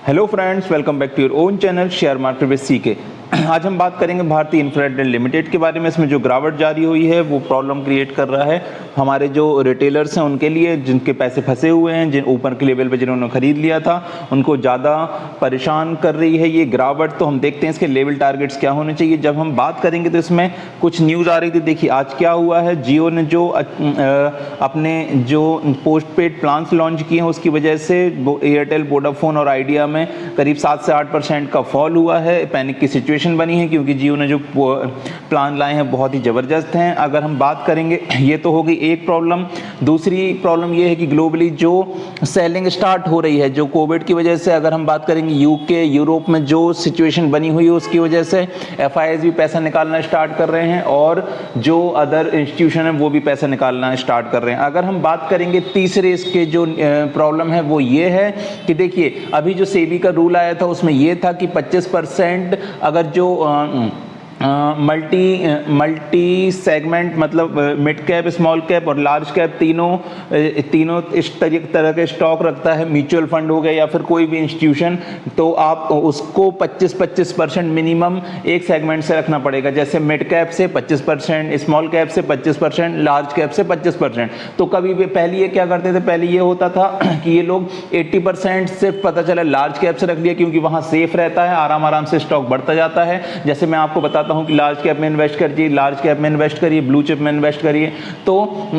Hello friends, welcome back to your own channel share market with CK. आज हम बात करेंगे भारतीय इंफ्राटेल लिमिटेड के बारे में। इसमें जो गिरावट जारी हुई है वो प्रॉब्लम क्रिएट कर रहा है हमारे जो रिटेलर्स हैं उनके लिए, जिनके पैसे फंसे हुए हैं, जिन ऊपर के लेवल पे जिन्होंने खरीद लिया था उनको ज़्यादा परेशान कर रही है ये गिरावट। तो हम देखते हैं इसके लेवल टारगेट्स क्या होने चाहिए। जब हम बात करेंगे तो इसमें कुछ न्यूज़ आ रही थी। देखिए आज क्या हुआ है, जियो ने जो अपने जो पोस्ट पेड प्लान्स लॉन्च किए हैं उसकी वजह से एयरटेल, वोडाफोन और आइडिया में करीब 7 से 8% का फॉल हुआ है। पैनिक की सिचुएशन बनी है क्योंकि जियो ने जो प्लान लाए हैं बहुत ही ज़बरदस्त हैं। अगर हम बात करेंगे, ये तो हो गई एक प्रॉब्लम। दूसरी प्रॉब्लम ये है कि ग्लोबली जो सेलिंग स्टार्ट हो रही है, जो कोविड की वजह से, अगर हम बात करेंगे यूके, यूरोप में जो सिचुएशन बनी हुई है उसकी वजह से एफआईआईज भी पैसा निकालना स्टार्ट कर रहे हैं और जो अदर इंस्टीट्यूशन है वो भी पैसा निकालना स्टार्ट कर रहे हैं। अगर हम बात करेंगे तीसरे इसके जो प्रॉब्लम है वो ये है कि देखिए अभी जो सेबी का रूल आया था उसमें ये था कि 25% अगर जो मल्टी सेगमेंट मतलब मिड कैप, स्मॉल कैप और लार्ज कैप तीनों इस तरह के स्टॉक रखता है, म्यूचुअल फंड हो गया या फिर कोई भी इंस्टीट्यूशन, तो आप उसको 25% मिनिमम एक सेगमेंट से रखना पड़ेगा। जैसे मिड कैप से 25%, स्मॉल कैप से 25%, लार्ज कैप से 25%। तो कभी भी पहले ये क्या करते थे, पहले ये होता था कि ये लोग 80% सिर्फ पता चला लार्ज कैप से रख लिया क्योंकि वहाँ सेफ रहता है, आराम से स्टॉक बढ़ता जाता है। जैसे मैं आपको बताता हूं कि लार्ज कैप में इन्वेस्ट करिए, लार्ज कैप में इन्वेस्ट करिए, ब्लू चिप में इन्वेस्ट करिए। तो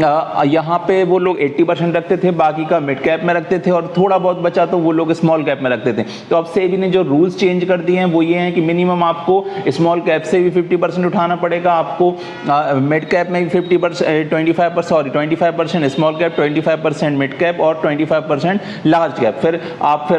यहाँ पे वो लोग 80% रखते थे, बाकी का मिड कैप में रखते थे और थोड़ा बहुत बचा तो वो लोग स्मॉल कैप में रखते थे। तो अब सेबी ने जो रूल्स चेंज कर दिए हैं वो ये हैं कि मिनिमम आपको स्मॉल कैप से भी 50% उठाना पड़ेगा, आपको मिड कैप में भी 25% स्मॉल कैप, 25% मिड कैप और 25% लार्ज कैप। फिर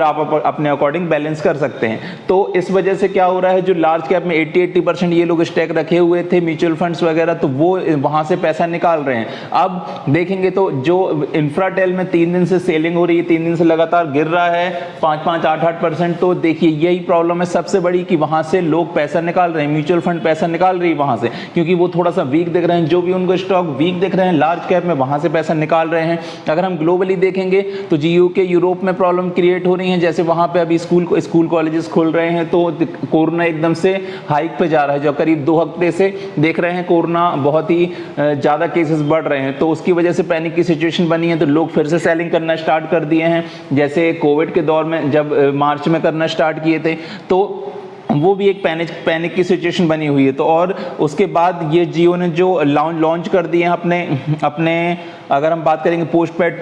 आप अपने अकॉर्डिंग बैलेंस कर सकते हैं। तो इस वजह से क्या हो रहा है, जो लार्ज कैप में 80% ये लोग स्टैक रखे हुए थे म्यूचुअल फंड्स वगैरह, तो वो वहां से पैसा निकाल रहे हैं। अब देखेंगे तो जो इंफ्राटेल में 3 दिन से सेलिंग हो रही है, 3 दिन से लगातार गिर रहा है 5-5, 8-8%। तो देखिए यही प्रॉब्लम है सबसे बड़ी कि वहां से लोग पैसा निकाल रहे हैं, म्यूचुअल फंड पैसा निकाल रही है वहां से, क्योंकि वो थोड़ा सा वीक दिख रहे हैं, जो भी उनको स्टॉक वीक दिख रहे हैं लार्ज कैप में वहां से पैसा निकाल रहे हैं। अगर हम ग्लोबली देखेंगे तो जियो के यूरोप में प्रॉब्लम क्रिएट हो रही है। जैसे वहां पे अभी स्कूल कॉलेजेस खुल रहे हैं तो कोरोना एकदम से हाइक पे जा रहा है, जो करीब 2 हफ्ते से देख रहे हैं कोरोना बहुत ही ज़्यादा केसेस बढ़ रहे हैं। तो उसकी वजह से पैनिक की सिचुएशन बनी है, तो लोग फिर से सेलिंग करना स्टार्ट कर दिए हैं। जैसे कोविड के दौर में जब मार्च में करना स्टार्ट किए थे तो वो भी एक पैनिक की सिचुएशन बनी हुई है। तो और उसके बाद ये जियो ने जो लॉन्च कर दिए हैं अपने अगर हम बात करेंगे पोस्ट पेड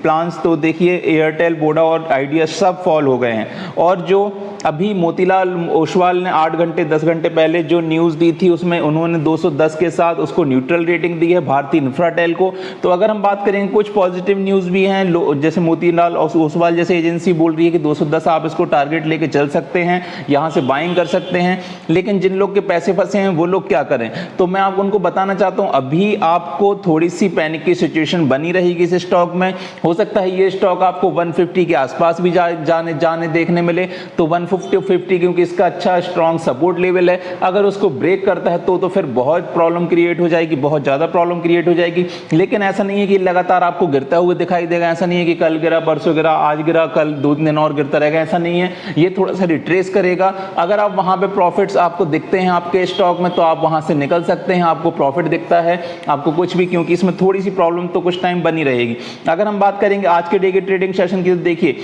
प्लान्स, तो देखिए एयरटेल, वोडा और आइडिया सब फॉल हो गए हैं। और जो अभी मोतीलाल ओसवाल ने 8 घंटे 10 घंटे पहले जो न्यूज़ दी थी उसमें उन्होंने 210 के साथ उसको न्यूट्रल रेटिंग दी है भारतीय इंफ्राटेल को। तो अगर हम बात करेंगे कुछ पॉजिटिव न्यूज़ भी हैं, जैसे मोतीलाल ओसवाल जैसे एजेंसी बोल रही है कि 210 आप इसको टारगेट लेके चल सकते हैं, यहाँ से बाइंग कर सकते हैं। लेकिन जिन लोग के पैसे फंसे हैं वो लोग क्या करें, तो मैं आपको उनको बताना चाहता हूँ अभी आपको थोड़ी सी पैनिक की सिचुएशन बनी रहेगी इस स्टॉक में। हो सकता है ये स्टॉक आपको 150 के आसपास भी जाने देखने मिले, तो 150 क्योंकि इसका अच्छा स्ट्रॉन्ग सपोर्ट लेवल है। अगर उसको ब्रेक करता है तो फिर बहुत प्रॉब्लम क्रिएट हो जाएगी, बहुत ज़्यादा प्रॉब्लम क्रिएट हो जाएगी। लेकिन ऐसा नहीं है कि लगातार आपको गिरता हुआ दिखाई देगा, ऐसा नहीं है कि कल गिरा, परसों गिरा, आज गिरा, कल 2 दिन और गिरता रहेगा, ऐसा नहीं है। ये थोड़ा सा रिट्रेस करेगा। अगर आप वहाँ पे प्रॉफिट्स आपको दिखते हैं आपके स्टॉक में तो आप वहाँ से निकल सकते हैं, आपको प्रॉफिट दिखता है, आपको कुछ भी, क्योंकि इसमें थोड़ी सी प्रॉब्लम तो कुछ टाइम बनी रहेगी। अगर हम बात करेंगे आज के डे के ट्रेडिंग सेशन की, तो देखिए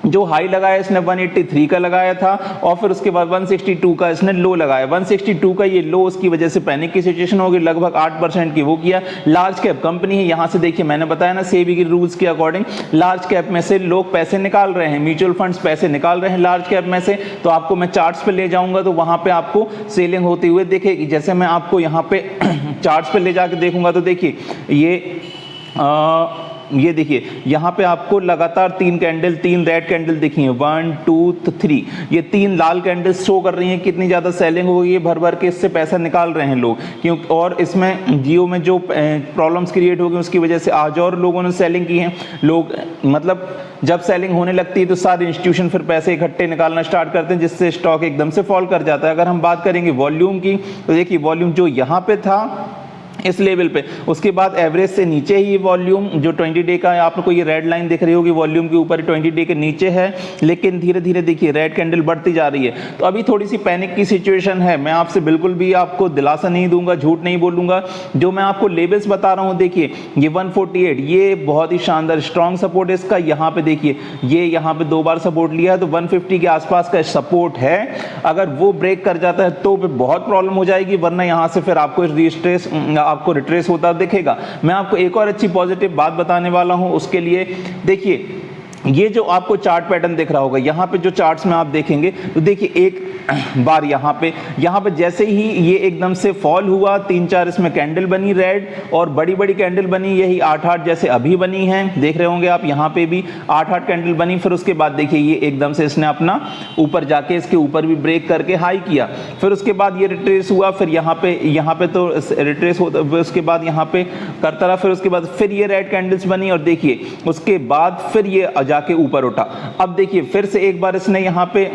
जो हाई लगाया इसने 183 का लगाया था और फिर उसके बाद 162 का इसने लो लगाया। 162 का ये लो, उसकी वजह से पैनिक की सिचुएशन होगी, लगभग 8% की वो किया। लार्ज कैप कंपनी है, यहाँ से देखिए मैंने बताया ना सेबी के रूल्स के अकॉर्डिंग लार्ज कैप में से लोग पैसे निकाल रहे हैं, म्यूचुअल फंड्स पैसे निकाल रहे हैं लार्ज कैप में से। तो आपको मैं चार्ट्स पे ले जाऊंगा तो वहाँ पे आपको सेलिंग होती हुई दिखेगी। जैसे मैं आपको यहाँ पे चार्ट्स पे ले जाके देखूंगा तो देखिए ये देखिए यहाँ पे आपको लगातार 3 रेड कैंडल दिखी हैं, 1 2 3, ये 3 लाल कैंडल शो कर रही हैं कितनी ज़्यादा सेलिंग हो गई है, भर के इससे पैसा निकाल रहे हैं लोग। क्यों, और इसमें जियो में जो प्रॉब्लम्स क्रिएट हो गई उसकी वजह से आज और लोगों ने सेलिंग की है। लोग मतलब जब सेलिंग होने लगती है तो सारे इंस्टीट्यूशन फिर पैसे इकट्ठे निकालना स्टार्ट करते हैं, जिससे स्टॉक एकदम से फॉल कर जाता है। अगर हम बात करेंगे वॉल्यूम की तो देखिए वॉल्यूम जो यहाँ पे था इस लेवल पे। उसके बाद एवरेज से नीचे ही वॉल्यूम जो 20 डे का है, आपको ये रेड लाइन दिख रही होगी, वॉल्यूम के ऊपर 20 डे के नीचे है, लेकिन धीरे धीरे देखिए रेड कैंडल बढ़ती जा रही है। तो अभी थोड़ी सी पैनिक की सिचुएशन है। मैं आपसे बिल्कुल भी आपको दिलासा नहीं दूंगा, झूठ नहीं बोलूंगा, जो मैं आपको लेवल्स बता रहा हूं देखिए ये 148 ये बहुत ही शानदार स्ट्रॉन्ग सपोर्ट है इसका। यहाँ पे देखिए ये यहाँ पे 2 बार सपोर्ट लिया है, तो 150 के आसपास का सपोर्ट है। अगर वो ब्रेक कर जाता है तो बहुत प्रॉब्लम हो जाएगी, वरना यहाँ से फिर आपको रिट्रेस होता दिखेगा। मैं आपको एक और अच्छी पॉजिटिव बात बताने वाला हूं, उसके लिए देखिए ये जो आपको चार्ट पैटर्न दिख रहा होगा, यहाँ पे जो चार्ट्स में आप देखेंगे तो देखिए एक बार यहाँ पे जैसे ही ये एकदम से फॉल हुआ, 3-4 इसमें कैंडल बनी रेड, और बड़ी बड़ी कैंडल बनी, यही 8-8 जैसे अभी बनी हैं, देख रहे होंगे आप, यहाँ पे भी 8-8 कैंडल बनी। फिर उसके बाद देखिए ये एकदम से इसने अपना ऊपर जाके इसके ऊपर भी ब्रेक करके हाई किया, फिर उसके बाद ये रिट्रेस हुआ, फिर यहाँ पे तो रिट्रेस होता, उसके बाद यहाँ पे करता रहा, फिर उसके बाद फिर ये रेड कैंडल्स बनी, और देखिए उसके बाद फिर ये जाके ऊपर उठा। अब देखिए फिर से एक बार इसने यहाँ पे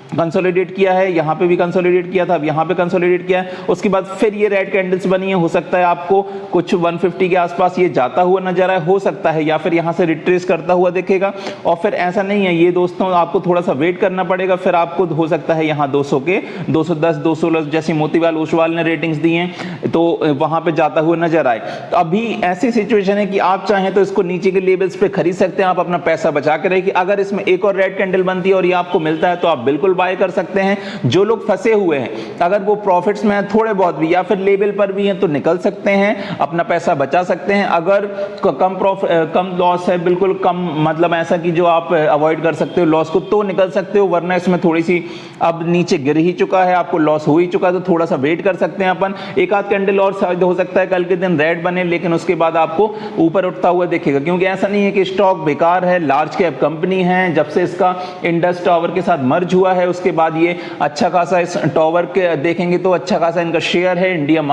कंसोलिडेट किया है, यहाँ पे भी कंसोलिडेट किया था, अब यहाँ पे कंसोलिडेट किया है, उसके बाद फिर ये रेड कैंडल्स बनी है। हो सकता है आपको कुछ 150 के आसपास ये जाता हुआ नजर आए, हो सकता है, या फिर यहाँ से रिट्रेस करता हुआ दिखेगा। और फिर ऐसा नहीं है ये दोस्तों, आपको थोड़ा सा वेट करना पड़ेगा, फिर आपको हो सकता है यहाँ 200 के 210 216 जैसी मोतीलाल ओसवाल ने रेटिंग्स दी हैं, तो वहां पे जाता हुआ नजर आए। तो अभी ऐसी सिचुएशन है कि आप चाहें तो इसको नीचे के लेवल्स पे खरीद सकते हैं, आप अपना पैसा बचा के रखिए। अगर इसमें एक और रेड कैंडल बनती है और ये आपको मिलता है तो आप बिल्कुल बाय कर सकते हैं। जो लोग फंसे हुए हैं, अगर वो प्रॉफिट्स में हैं थोड़े बहुत भी, या फिर लेवल पर भी हैं, तो निकल सकते हैं, अपना पैसा बचा सकते हैं। अगर कम लॉस है, बिल्कुल कम, मतलब ऐसा कि जो आप अवॉइड कर सकते हो लॉस को, तो निकल सकते हो, वरना इसमें थोड़ी सी अब नीचे गिर ही चुका है, आपको लॉस हो ही चुका है, तो थोड़ा सा वेट कर सकते हैं अपन। एक आध कैंडल और शायद हो सकता है कल के दिन रेड बने, लेकिन उसके बाद आपको ऊपर उठता हुआ दिखेगा, क्योंकि ऐसा नहीं है कि स्टॉक बेकार है, लार्ज कैप कंपनी है। जब से इसका इंडस टावर के साथ मर्ज हुआ है, उसके बाद ये अच्छा खासा, इस टावर के देखेंगे तो अच्छा खासा इनका शेयर है इंडियन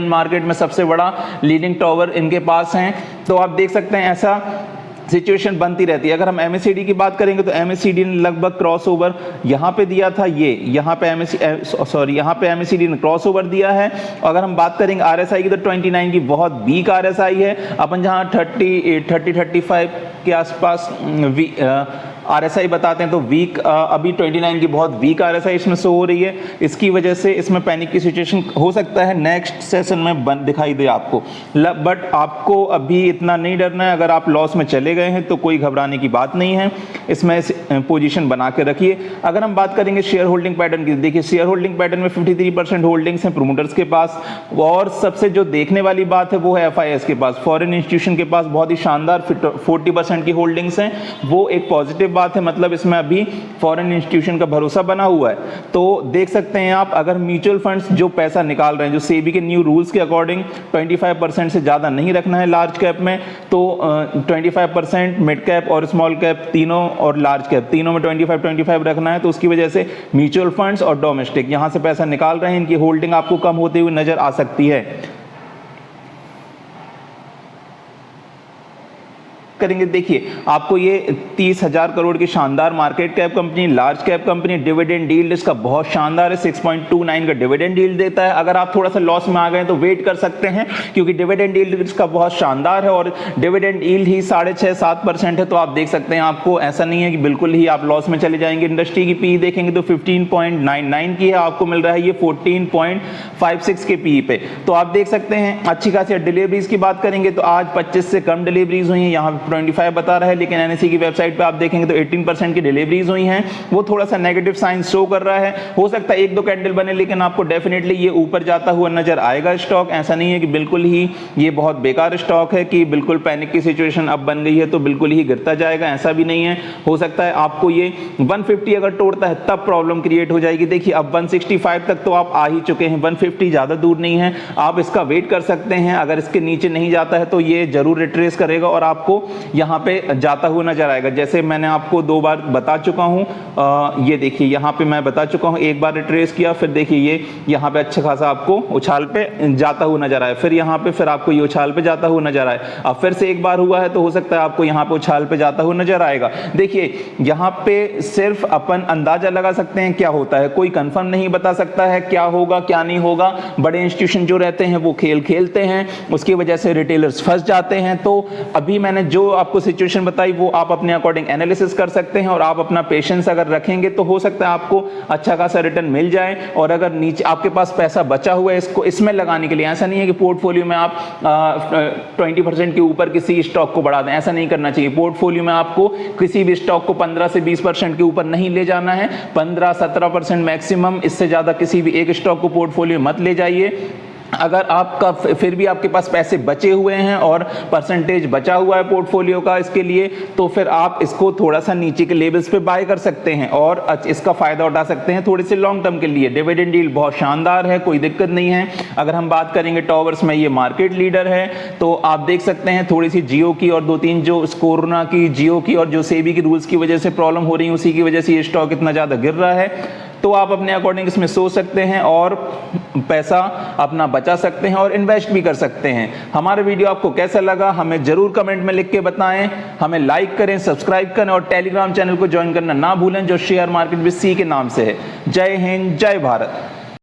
मार्केट में सबसे बड़ा लीडिंग टावर इनके पास है। तो आप देख सकते हैं ऐसा सिचुएशन बनती रहती है। अगर हम MACD की बात करेंगे तो MACD ने लगभग क्रॉस ओवर यहाँ पे दिया था, यहाँ पे MACD ने क्रॉस ओवर दिया है। अगर हम बात करेंगे RSI की तो 29 की बहुत वीक RSI है। अपन जहाँ 30-35 के आसपास RSI बताते हैं, तो वीक, अभी 29 की बहुत वीक RSI इसमें शो हो रही है। इसकी वजह से इसमें पैनिक की सिचुएशन हो सकता है नेक्स्ट सेशन में दिखाई दे आपको, बट आपको अभी इतना नहीं डरना है। अगर आप लॉस में चले गए हैं तो कोई घबराने की बात नहीं है, इसमें पोजीशन बना के रखिए। अगर हम बात करेंगे शेयर होल्डिंग पैटर्न की, देखिए शेयर होल्डिंग पैटर्न में 53% होल्डिंग्स हैं प्रोमोटर्स के पास, और सबसे जो देखने वाली बात है वो है FIS के पास, फॉरेन इंस्टीट्यूशन के पास बहुत ही शानदार 40% की होल्डिंग्स हैं। वो एक पॉजिटिव बात है, मतलब इसमें अभी फॉरेन इंस्टीट्यूशन का भरोसा बना हुआ है। तो देख सकते हैं आप, अगर म्यूचुअल फंड्स जो पैसा निकाल रहे हैं, जो सेबी के न्यू रूल्स के अकॉर्डिंग 25% से ज्यादा नहीं रखना है लार्ज कैप में, तो 25% मिड कैप और स्मॉल कैप तीनों, और लार्ज कैप तीनों में 25-25 रखना है। तो उसकी वजह से म्यूचुअल फंड्स और डोमेस्टिक यहां से पैसा निकाल रहे हैं, इनकी होल्डिंग आपको कम होती हुई नजर आ सकती है। करेंगे, देखिए आपको ये 30,000 करोड़ की शानदार market cap company, large cap company, dividend yield इसका बहुत शानदार है, 6.29 का डिविडेंड यील्ड देता है। अगर आप थोड़ा सा लॉस में आ गए तो वेट कर सकते हैं, क्योंकि डिविडेंड यील्ड इसका बहुत शानदार है, और डिविडेंड यील्ड ही 6.5-7% है। तो आप देख सकते हैं, आपको ऐसा नहीं है कि बिल्कुल ही आप लॉस में चले जाएंगे। इंडस्ट्री की पी देखेंगे तो 15.99 की है, आपको मिल रहा है ये 14.56 के पी पे। तो आप देख सकते हैं अच्छी खासी। डिलीवरीज की बात करेंगे तो आज 25 से कम डिलीवरीज हुई है, यहाँ 25 बता रहा है, लेकिन NSE की वेबसाइट पे आप देखेंगे तो 18% की डिलीवरीज हुई हैं। वो थोड़ा सा नेगेटिव साइन शो कर रहा है, हो सकता है 1-2 कैंडल बने, लेकिन आपको डेफिनेटली ये ऊपर जाता हुआ नजर आएगा स्टॉक। ऐसा नहीं है कि बिल्कुल ही ये बहुत बेकार स्टॉक है, कि बिल्कुल पैनिक की सिचुएशन अब बन गई है तो बिल्कुल ही गिरता जाएगा, ऐसा भी नहीं है। हो सकता है आपको ये 150 अगर तोड़ता है तब प्रॉब्लम क्रिएट हो जाएगी। देखिए अब 165 तक तो आप आ ही चुके हैं, 150 ज्यादा दूर नहीं है, आप इसका वेट कर सकते हैं। अगर इसके नीचे नहीं जाता है तो ये जरूर रिट्रेस करेगा और आपको यहाँ पे जाता हुआ नजर आएगा। जैसे मैंने आपको 2 बार बता चुका हूँ, ये देखिए यहाँ पे मैं बता चुका हूँ, एक बार रिट्रेस किया, फिर देखिए ये यहाँ पे अच्छा खासा आपको उछाल पे जाता हुआ नजर आए, फिर यहाँ पे फिर आपको ये उछाल पे जाता हुआ नजर आए। अब फिर से एक बार हुआ है तो हो सकता है आपको यहाँ पे उछाल पे जाता हुआ नजर आएगा। देखिए यहाँ पे सिर्फ अपन अंदाजा लगा सकते हैं क्या होता है, कोई कंफर्म नहीं बता सकता है क्या होगा क्या नहीं होगा। बड़े इंस्टीट्यूशन जो रहते हैं वो खेल खेलते हैं, उसकी वजह से रिटेलर्स फंस जाते हैं। तो अभी मैंने जो आपको सिचुएशन बताई वो आप अपने अकॉर्डिंग एनालिसिस कर सकते हैं, और आप अपना पेशेंस अगर रखेंगे तो हो सकता है आपको अच्छा खासा रिटर्न मिल जाए। और अगर नीचे आपके पास पैसा बचा हुआ है इसको इसमें लगाने के लिए, ऐसा नहीं है कि पोर्टफोलियो में आप 20% के ऊपर किसी स्टॉक को बढ़ा दें, ऐसा नहीं करना चाहिए। पोर्टफोलियो में आपको किसी भी स्टॉक को 15 से 20% के ऊपर नहीं ले जाना है, 15-17% मैक्सिमम, इससे ज्यादा किसी भी एक स्टॉक को पोर्टफोलियो मत ले जाइए। अगर आपका फिर भी आपके पास पैसे बचे हुए हैं और परसेंटेज बचा हुआ है पोर्टफोलियो का इसके लिए, तो फिर आप इसको थोड़ा सा नीचे के लेवल्स पे बाय कर सकते हैं और इसका फायदा उठा सकते हैं थोड़े से लॉन्ग टर्म के लिए। डिविडेंड डील बहुत शानदार है, कोई दिक्कत नहीं है। अगर हम बात करेंगे टॉवर्स में, ये मार्केट लीडर है, तो आप देख सकते हैं थोड़ी सी जियो की और 2-3 जो कोरोना की, जियो की और जो सेबी के रूल्स की वजह से प्रॉब्लम हो रही है, उसी की वजह से ये स्टॉक इतना ज्यादा गिर रहा है। तो आप अपने अकॉर्डिंग इसमें सोच सकते हैं और पैसा अपना बचा सकते हैं और इन्वेस्ट भी कर सकते हैं। हमारा वीडियो आपको कैसा लगा हमें जरूर कमेंट में लिख के बताएं। हमें लाइक करें, सब्सक्राइब करें और टेलीग्राम चैनल को ज्वाइन करना ना भूलें जो शेयर मार्केट विद सी के नाम से है। जय हिंद, जय भारत।